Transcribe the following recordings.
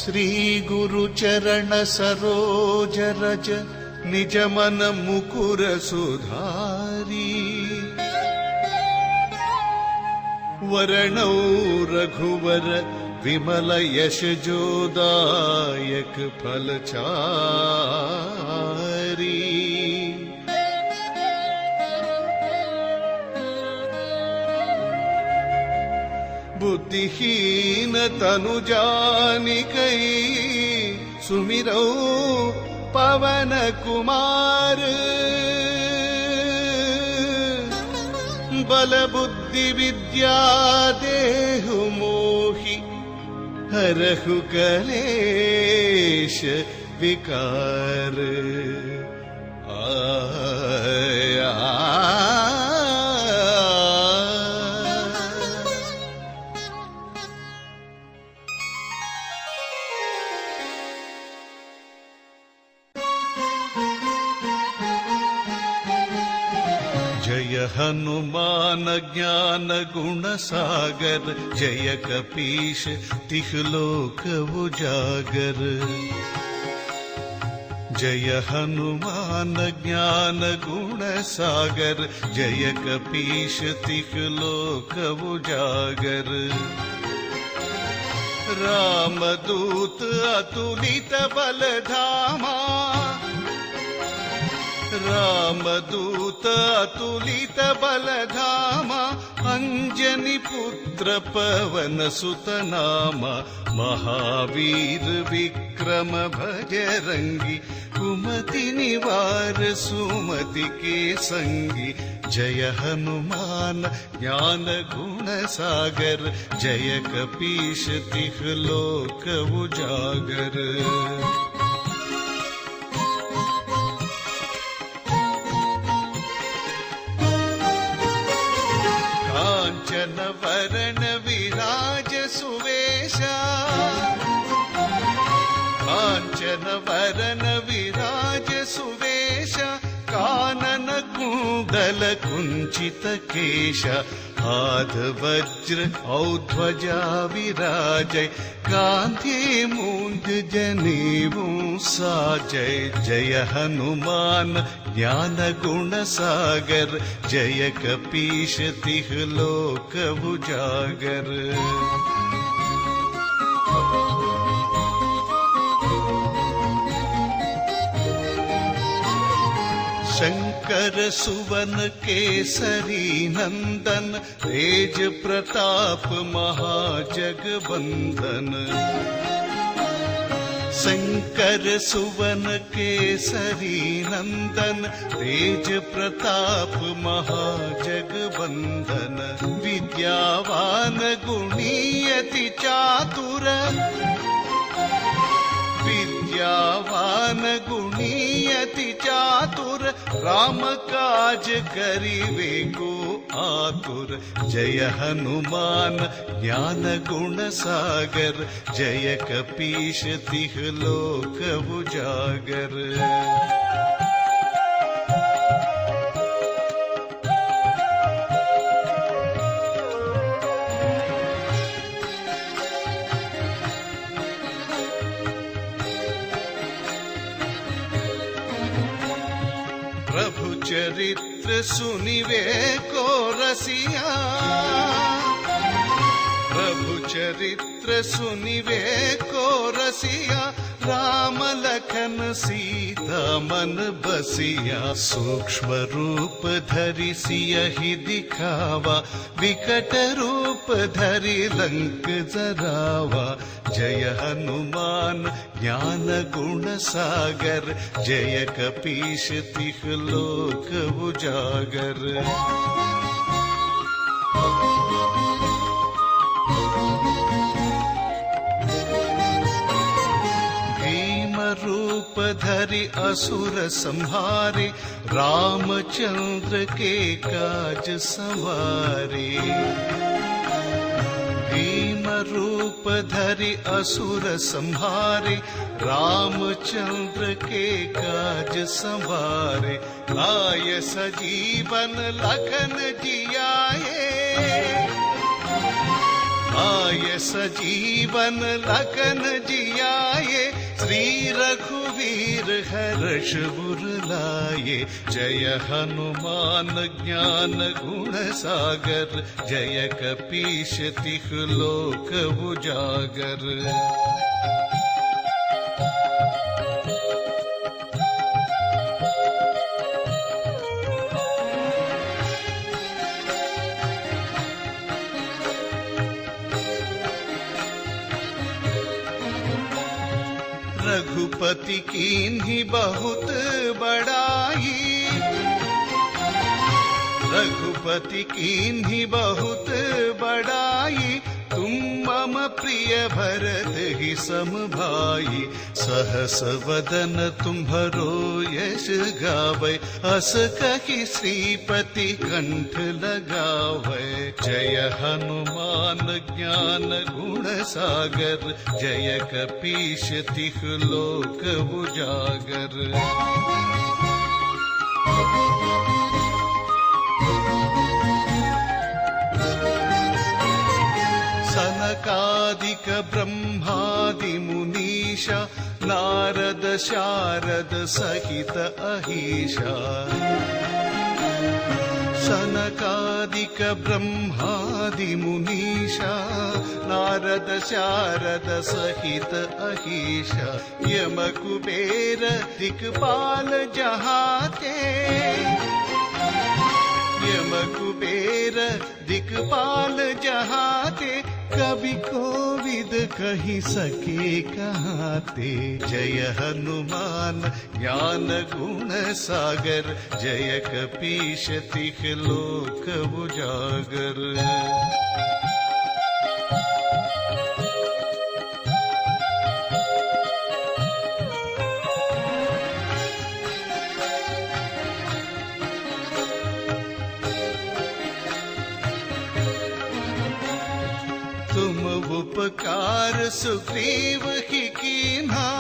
श्री गुरु चरण सरोज रज निज मन मुकुर सुधारी। वरणौ रघुवर विमल यश जोदायक फलचारी। बुद्धिहीन तनु जानिकै सुमिरौ पवन कुमार। बल बुद्धि विद्या देहु मोहि हरहु कलेश विकार। जय हनुमान ज्ञान गुण सागर। जय कपीश तिह लोक उजागर। जय हनुमान ज्ञान गुण सागर। जय कपीश तिह लोक उजागर। रामदूत अतुलित बल धामा। रामदूत अतुलित बल धामा। अंजनी पुत्र पवन सुत नामा। महावीर विक्रम भजरंगी। कुमति निवार सुमति के संगी। जय हनुमान ज्ञान गुण सागर। जय कपीश तिह लोक उजागर। कांचन वरण विराज सुवेशा। कांचन वरण विराज सुवेशा। कानन कुंडल कुंचित केशा। हाथ वज्र औध्वजा विराजय। कांधे मूंज जनेऊ साजय। जय हनुमान ज्ञान गुण सागर। जय कपीश तिह लोक उजागर। शंकर सुवन केसरी नंदन। तेज प्रताप महाजगवंदन। शंकर सुवन केसरी नंदन। तेज प्रताप महाजगवंदन। विद्यावान गुणी अति चातुर। विद्यावान गुणी अति चातुर। राम काज करिवे को आतुर। जय हनुमान ज्ञान गुण सागर। जय कपीश तिह लोक उजागर। प्रभु चरित्र सुनिवे को रसिया। प्रभु चरित्र सुनिवे को रसिया। राम लखन सीता मन बसिया। सूक्ष्म रूप धरि सियहि दिखावा। विकट रूप धरि लंक जरावा। जय हनुमान ज्ञान गुण सागर। जय कपीश तिह लोक उजागर। रूप धरि असुर संहारे। रामचंद्र के काज संवारे। भीम रूप धरि असुर संहारे। रामचंद्र के काज संवारे। आय सजीवन लखन जियाए। आये सजीवन लखन जियाये, श्री रघुवीर हर्ष उर लाये। जय हनुमान ज्ञान गुण सागर, जय कपीश तिहुँ लोक उजागर। रघुपति कीन्ही बहुत बड़ाई, रघुपति कीन्ही बहुत बड़ाई। तुम मम प्रिय भरत ही सम भाई, सहस वदन तुम्हरो यश गावै। अस कहि श्रीपति कंठ लगावै। जय हनुमान ज्ञान गुण सागर, जय कपीश तिहुँ लोक उजागर। सनकादिक ब्रह्मादि मुनीषा, नारद शारद सहित अहीशा। सनकादिक ब्रह्मादि मुनीषा, नारद शारद सहित अहीशा। यम कुबेर दिक्पाल जहाते, यम कुबेर दिक्पाल जहाते। कवि कोविद कहि सके कहाते। जय हनुमान ज्ञान गुण सागर, जय कपीश तिहुँ लोक उजागर। तुम उपकार सुग्रीव ही कीन्हा,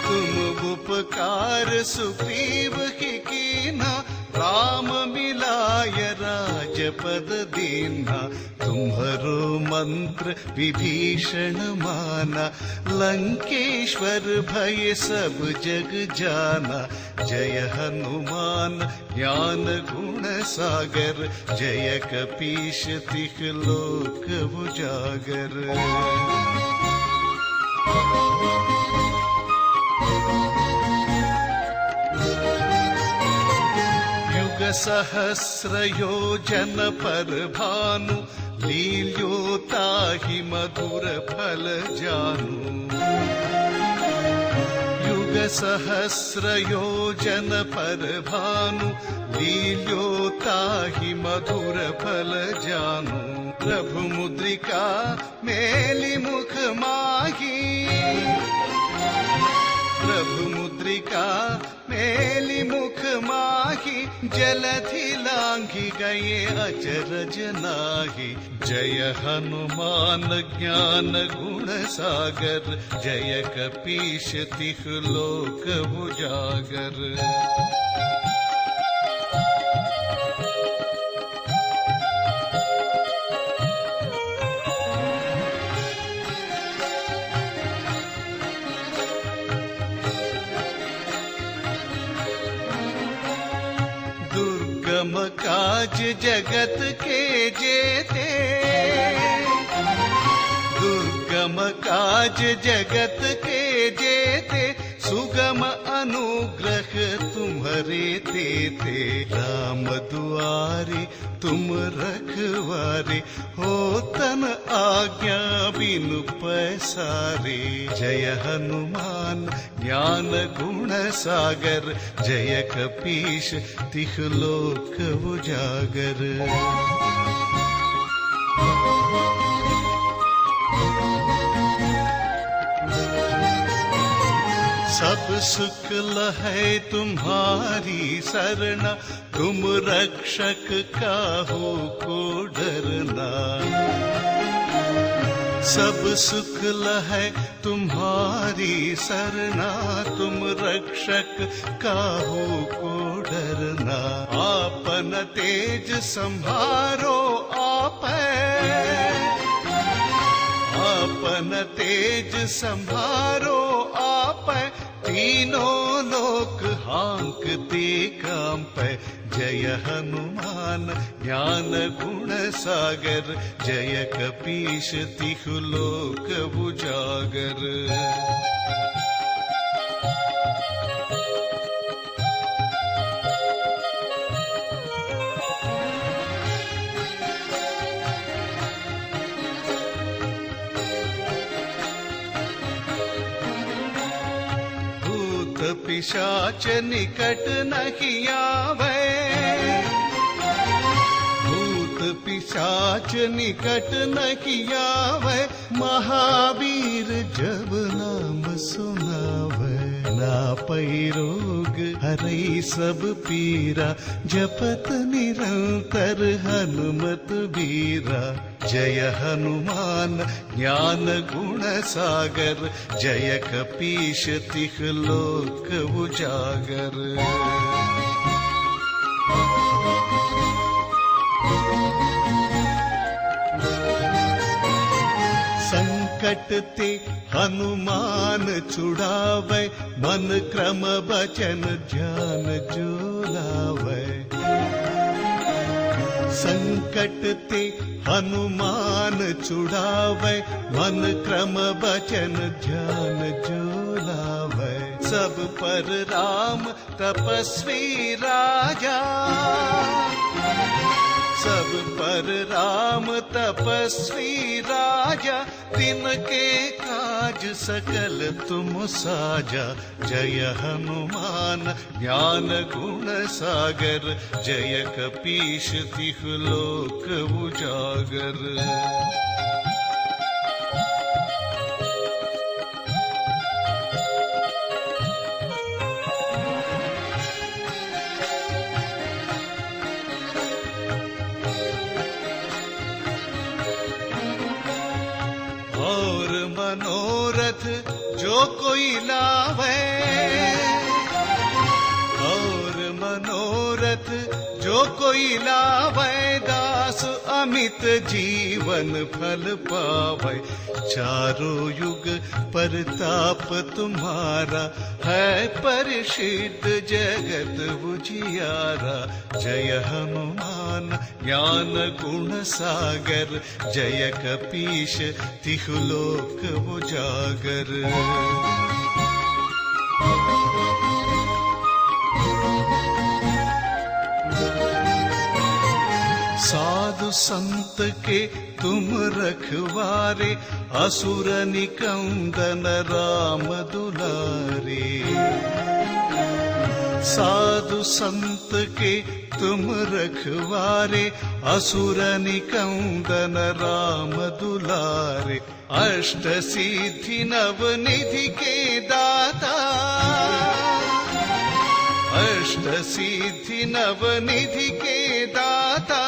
तुम उपकार सुग्रीव ही कीन्हा। राम मिलाय राजपद दीन्हा, तुम्हरो मंत्र विभीषण माना। लंकेश्वर भय सब जग जाना, जय हनुमान ज्ञान गुण सागर, जय कपीश तिहुँ लोक उजागर। सहस्र योजन पर भानु, लील्योताहि मधुर फल जानू। युग सहस्र योजन पर भानु, लील्योताहि मधुर फल जानू। प्रभु मुद्रिका मेलि मुख माही, प्रभु मुद्रिका मेलि मुख माही। जलधि लांघि गए अचरज नाहि, जय हनुमान ज्ञान गुण सागर, जय कपीश तिहुँ लोक उजागर। दुर्गम काज जगत के जेते, दुर्गम काज जगत के जेते। सुगम अनुग्रह तुम्हरे तेते। राम दुआरे तुम रखवारे, हो तन आज्ञा बिनु पैसारे। जय हनुमान ज्ञान गुण सागर, जय कपीश तिहुँ लोक उजागर। सब सुख लहै तुम्हारी सरना, तुम रक्षक काहू को डरना। सब सुख लहै तुम्हारी सरना, तुम रक्षक काहू को डरना। आपन तेज संभारो आपै, अपन तेज संभारो आपै, तीनों लोक हांकते कांपै। जय हनुमान ज्ञान गुण सागर, जय कपीश तिहु लोक उजागर। पिशाच निकट नहीं आवे, भूत पिशाच निकट नहीं आवे। महावीर जब नाम सुनावे, नापै रोग हरै सब पीरा। जपत निरंतर हनुमत बीरा। जय हनुमान ज्ञान गुण सागर, जय कपीश तिहु लोक उजागर। संकट ते हनुमान छुड़ावे, मन क्रम बचन ध्यान जो लावे। संकट ते हनुमान छुड़ावे, मन क्रम बचन ध्यान जो लावे। सब पर राम तपस्वी राजा, सब पर राम तपस्वी राजा। तिनके काज सकल तुम साजा। जय हनुमान ज्ञान गुण सागर, जय कपीश तिहु लोक उजागर। और मनोरथ जो कोई लावे, और मनोरथ जो कोई लावे। दास अमित जीवन फल पावे। चारों युग परताप तुम्हारा, है परिसिद्ध जगत उजियारा। जय हनुमान ज्ञान गुण सागर, जय कपीश तिहु लोक उजागर। साधु संत के तुम रखवारे, असुर निकंदन राम दुलारे। साधु संत के तुम रखवारे, असुर निकंदन राम दुलारे। अष्ट सिद्धि नव निधि के दाता, अष्ट सिद्धि नव निधि के दाता।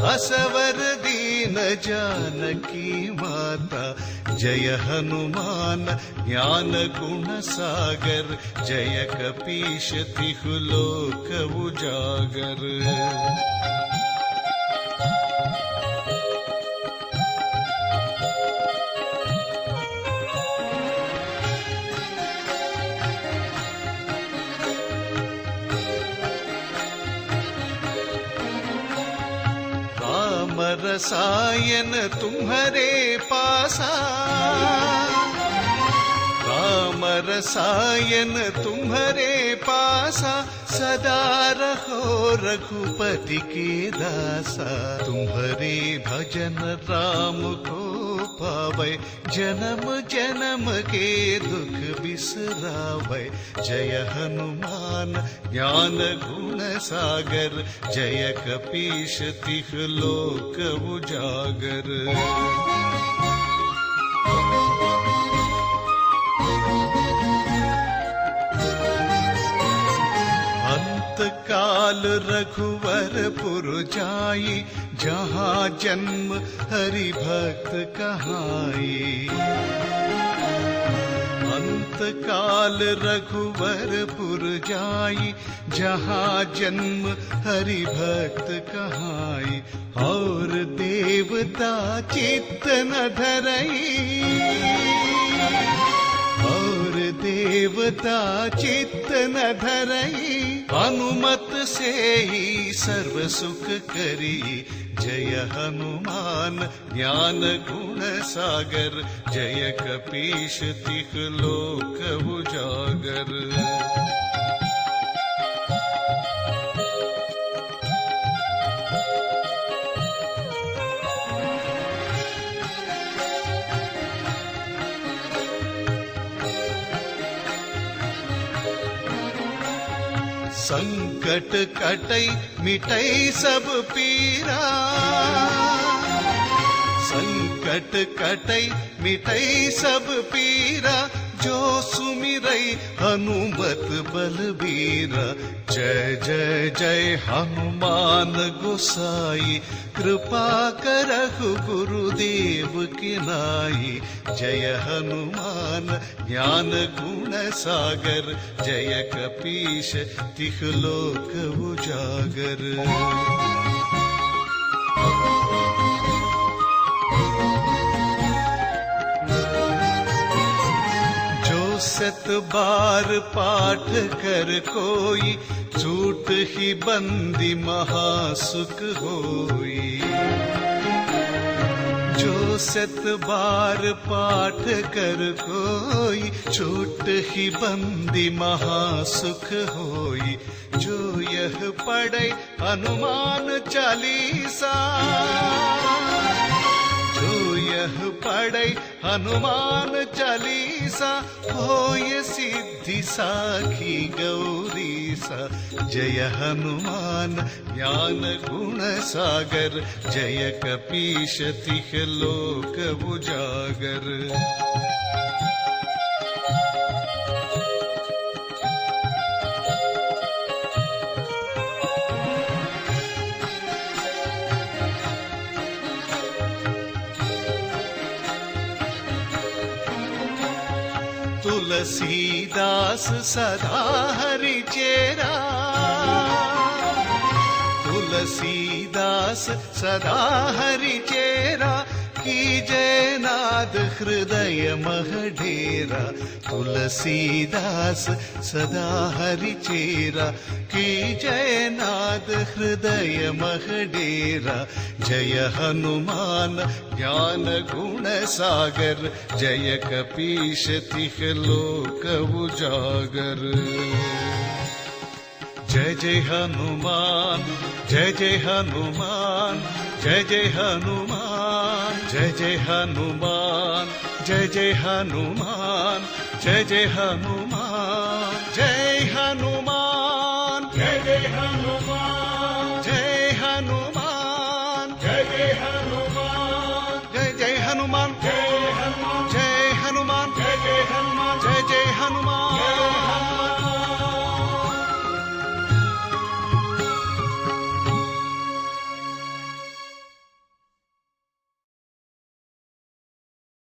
असवर दीन जानकी माता। जय हनुमान ज्ञान गुण सागर, जय कपीश तिहु लोक उजागर। रसायन तुम्हारे पासा, राम रसायन तुम्हारे पासा। सदा रहो रघुपति के दासा। तुम्हारे भजन राम को पावे, जन्म जन्म के दुख बिसरावे। जय हनुमान ज्ञान गुण सागर, जय कपीश तिहु लोक उजागर। काल रघुवर पुर जाई, जहाँ जन्म हरि भक्त कहाई। अंत तत्काल रघुवरपुर जाई, जहाँ जन्म हरि भक्त कहाई। और देवता चित्त न धरई, और देवता चित्त न धरई। हनुमत से ही सर्व सुख करी। जय हनुमान ज्ञान गुण सागर, जय कपीश तिख लोक उजागर। संकट कटई मिटई सब पीरा, संकट कटई मिटई सब पीरा। जो सुमिरई हनुमत बलबीरा। जय जय जय हनुमान गोसाई, कृपा करहु गुरुदेव की नाई। जय हनुमान ज्ञान गुण सागर, जय कपीश तिख लोक उजागर। सत बार पाठ कर कोई, छूट ही बंदी महासुख होई। जो सत बार पाठ कर कोई, छूट ही बंदी महासुख होई। जो यह पढ़े हनुमान चालीसा, जो यह पढ़े हनुमान चालीसा। होय सिद्धि साखी गौरीसा। जय हनुमान ज्ञान गुण सागर, जय कपीश तिख लोक उजागर। तुलसीदास सदा हरि चेरा, तुलसीदास सदा हरि चेरा। कीजय नाद हृदय मह डेरा। तुलसीदास सदा हरि चेरा, कीजय नाद हृदय मह डेरा। जय हनुमान ज्ञान गुण सागर, जय कपीश तिख लोक उजागर। जय जय हनुमान, जय जय हनुमान, जय जय हनुमान, जय जय हनुमान, जय जय हनुमान, जय जय हनुमान।